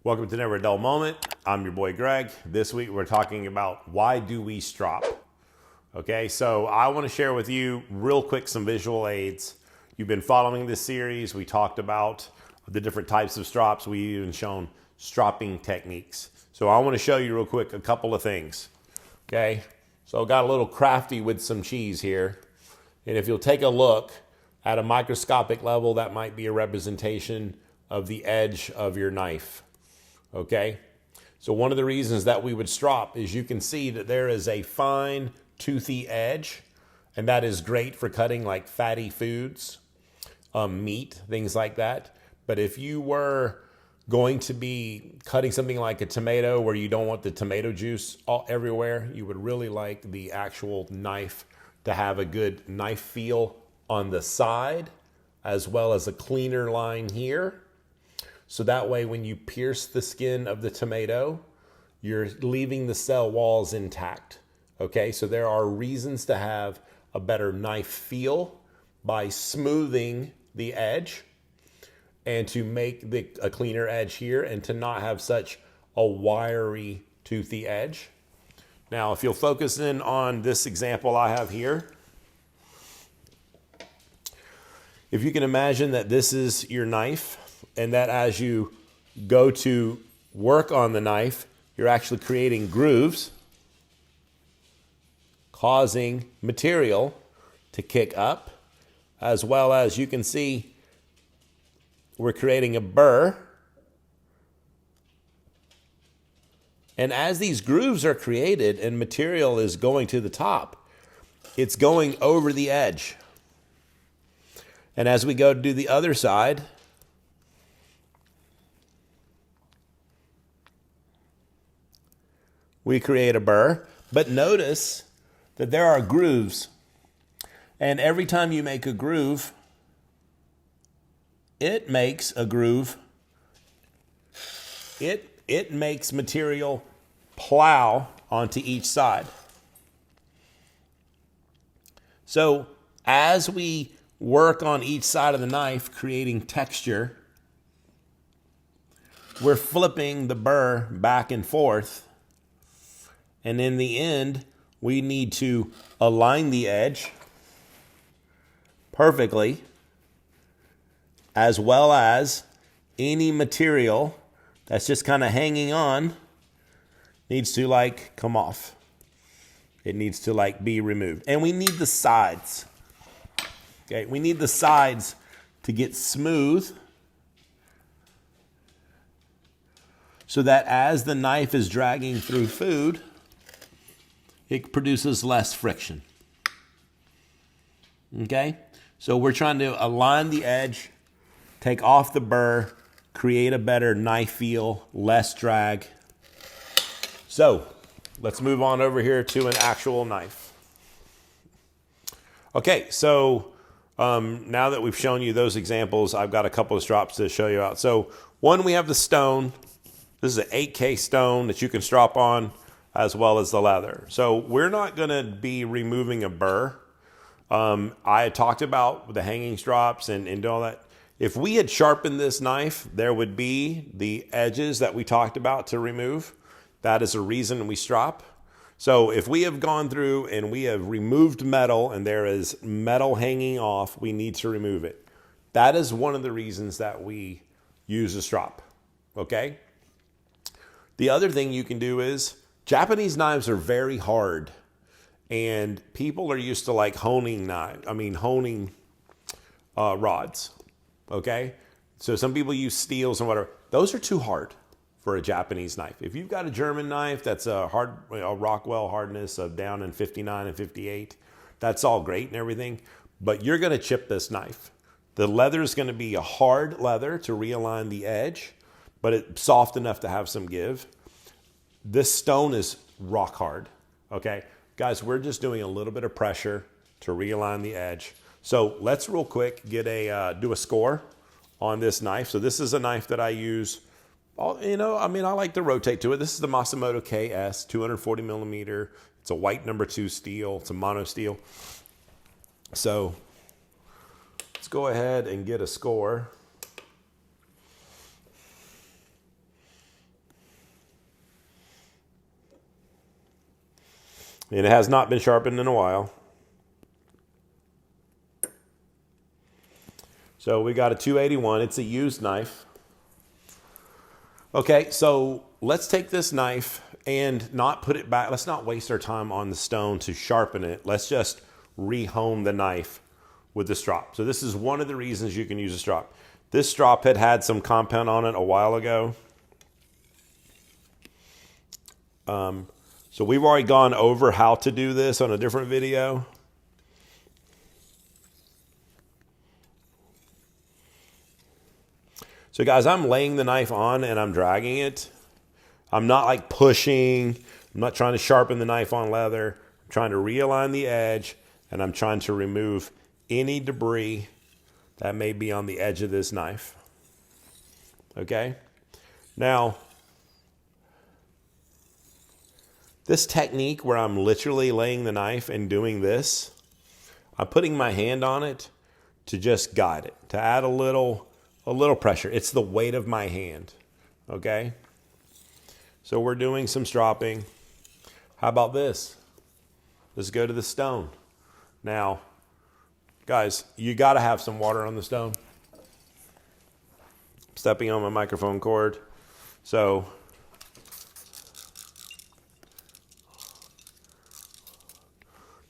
Welcome to Never a Dull Moment. I'm your boy Greg. This week we're talking about why do we strop? Okay, so I want to share with you real quick some visual aids. You've been following this series. We talked about the different types of strops. We even shown stropping techniques. So I want to show you real quick a couple of things. Okay, so I got a little crafty with some cheese here. And if you'll take a look at a microscopic level, that might be a representation of the edge of your knife. Okay, so one of the reasons that we would strop is you can see that there is a fine toothy edge, and that is great for cutting like fatty foods, meat, things like that. But if you were going to be cutting something like a tomato where you don't want the tomato juice all everywhere, you would really like the actual knife to have a good knife feel on the side, as well as a cleaner line here. So that way, when you pierce the skin of the tomato, you're leaving the cell walls intact. Okay, so there are reasons to have a better knife feel by smoothing the edge and to make a cleaner edge here and to not have such a wiry, toothy edge. Now, if you'll focus in on this example I have here, if you can imagine that this is your knife, and that as you go to work on the knife, you're actually creating grooves, causing material to kick up, as well as you can see we're creating a burr. And as these grooves are created and material is going to the top, it's going over the edge. And as we go to do the other side, we create a burr, but notice that there are grooves. And every time you make a groove, it makes a groove. It makes material plow onto each side. So as we work on each side of the knife, creating texture, we're flipping the burr back and forth. And in the end, we need to align the edge perfectly, as well as any material that's just kind of hanging on needs to like come off. It needs to like be removed. And we need the sides. Okay, we need the sides to get smooth so that as the knife is dragging through food, it produces less friction. Okay? So we're trying to align the edge, take off the burr, create a better knife feel, less drag. So let's move on over here to an actual knife. Okay, so now that we've shown you those examples, I've got a couple of strops to show you out. So one, we have the stone. This is an 8K stone that you can strop on, as well as the leather. So we're not going to be removing a burr. I had talked about the hanging strops and all that. If we had sharpened this knife, there would be the edges that we talked about to remove. That is a reason we strop. So if we have gone through and we have removed metal and there is metal hanging off, we need to remove it. That is one of the reasons that we use a strop. Okay? The other thing you can do is, Japanese knives are very hard, and people are used to like honing rods. Okay, so some people use steels and whatever. Those are too hard for a Japanese knife. If you've got a German knife that's a Rockwell hardness of down in 59 and 58, that's all great and everything, but you're going to chip this knife. The leather is going to be a hard leather to realign the edge, but it's soft enough to have some give. This stone is rock hard, okay? Guys, we're just doing a little bit of pressure to realign the edge. So let's real quick get do a score on this knife. So this is a knife that I use. I like to rotate to it. This is the Masamoto KS, 240 millimeter. It's a white #2 steel. It's a mono steel. So let's go ahead and get a score. And it has not been sharpened in a while. So we got a 281. It's a used knife. Okay, so let's take this knife and not put it back. Let's not waste our time on the stone to sharpen it. Let's just rehome the knife with the strop. So this is one of the reasons you can use a strop. This strop had some compound on it a while ago. So we've already gone over how to do this on a different video. So guys, I'm laying the knife on and I'm dragging it. I'm not like pushing. I'm not trying to sharpen the knife on leather. I'm trying to realign the edge, and I'm trying to remove any debris that may be on the edge of this knife. Okay? Now, this technique where I'm literally laying the knife and doing this, I'm putting my hand on it to just guide it, to add a little pressure. It's the weight of my hand, okay? So we're doing some stropping. How about this? Let's go to the stone. Now, guys, you gotta have some water on the stone. Stepping on my microphone cord. So,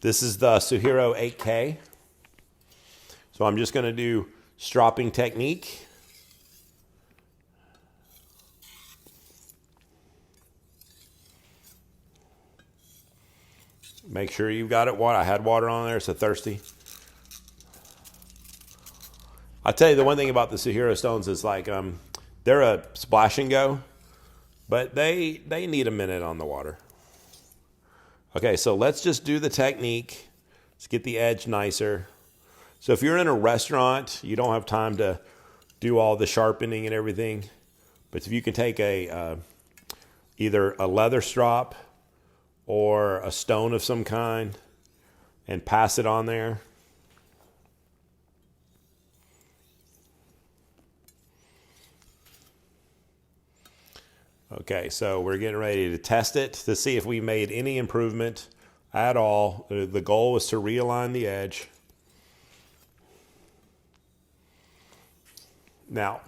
this is the Suhiro 8K. So I'm just gonna do stropping technique. Make sure you've got it. I had water on there, so thirsty. I'll tell you the one thing about the Suhiro stones is like they're a splash and go, but they need a minute on the water. Okay, so let's just do the technique. Let's get the edge nicer. So if you're in a restaurant, you don't have time to do all the sharpening and everything, but if you can take either a leather strop or a stone of some kind and pass it on there. Okay, so we're getting ready to test it to see if we made any improvement at all. The goal was to realign the edge. Now,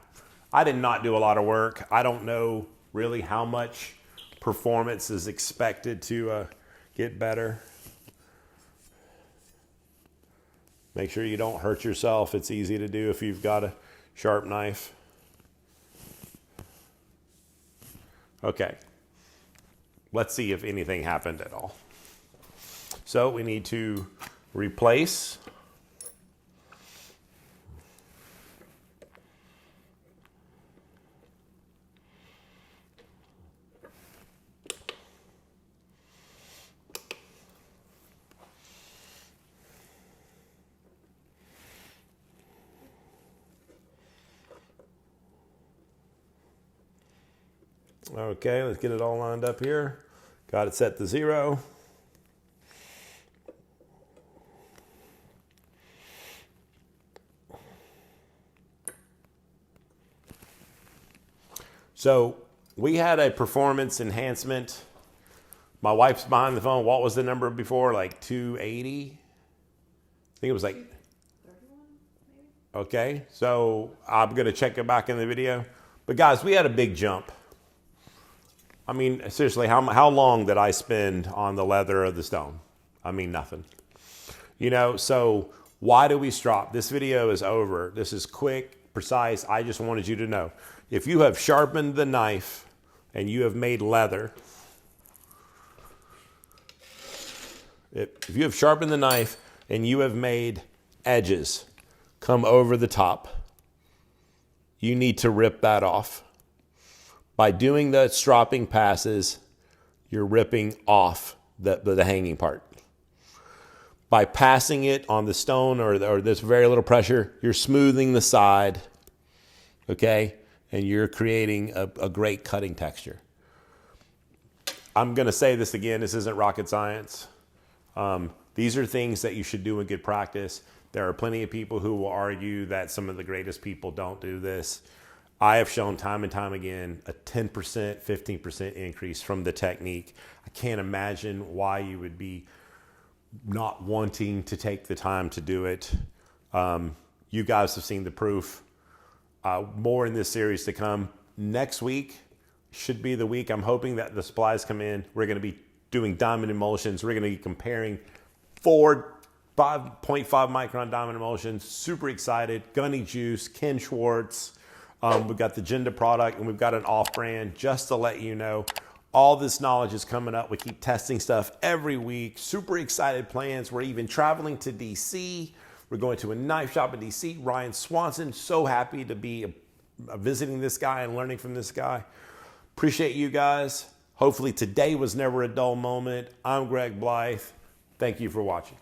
I did not do a lot of work. I don't know really how much performance is expected to get better. Make sure you don't hurt yourself. It's easy to do if you've got a sharp knife. Okay, let's see if anything happened at all. So we need to replace. Okay, let's get it all lined up here. Got it set to 0. So we had a performance enhancement. My wife's behind the phone. What was the number before? Like 280? I think it was like 31, maybe. Okay, so I'm going to check it back in the video. But guys, we had a big jump. I mean, seriously, how long did I spend on the leather of the stone? I mean, nothing. You know, so why do we strop? This video is over. This is quick, precise. I just wanted you to know. If you have sharpened the knife and you have made leather, if you have sharpened the knife and you have made edges come over the top, you need to rip that off. By doing the stropping passes, you're ripping off the hanging part. By passing it on the stone or there's very little pressure, you're smoothing the side, okay? And you're creating a great cutting texture. I'm going to say this again. This isn't rocket science. These are things that you should do in good practice. There are plenty of people who will argue that some of the greatest people don't do this. I have shown time and time again a 10%, 15% increase from the technique. I can't imagine why you would be not wanting to take the time to do it. You guys have seen the proof. More in this series to come. Next week should be the week. I'm hoping that the supplies come in. We're going to be doing diamond emulsions. We're going to be comparing 5.5 micron diamond emulsions. Super excited. Gunny Juice, Ken Schwartz. We've got the Genda product, and we've got an off-brand. Just to let you know, all this knowledge is coming up. We keep testing stuff every week. Super excited plans. We're even traveling to DC. We're going to a knife shop in DC. Ryan Swanson, so happy to be visiting this guy and learning from this guy. Appreciate you guys. Hopefully today was never a dull moment. I'm Greg Blythe. Thank you for watching.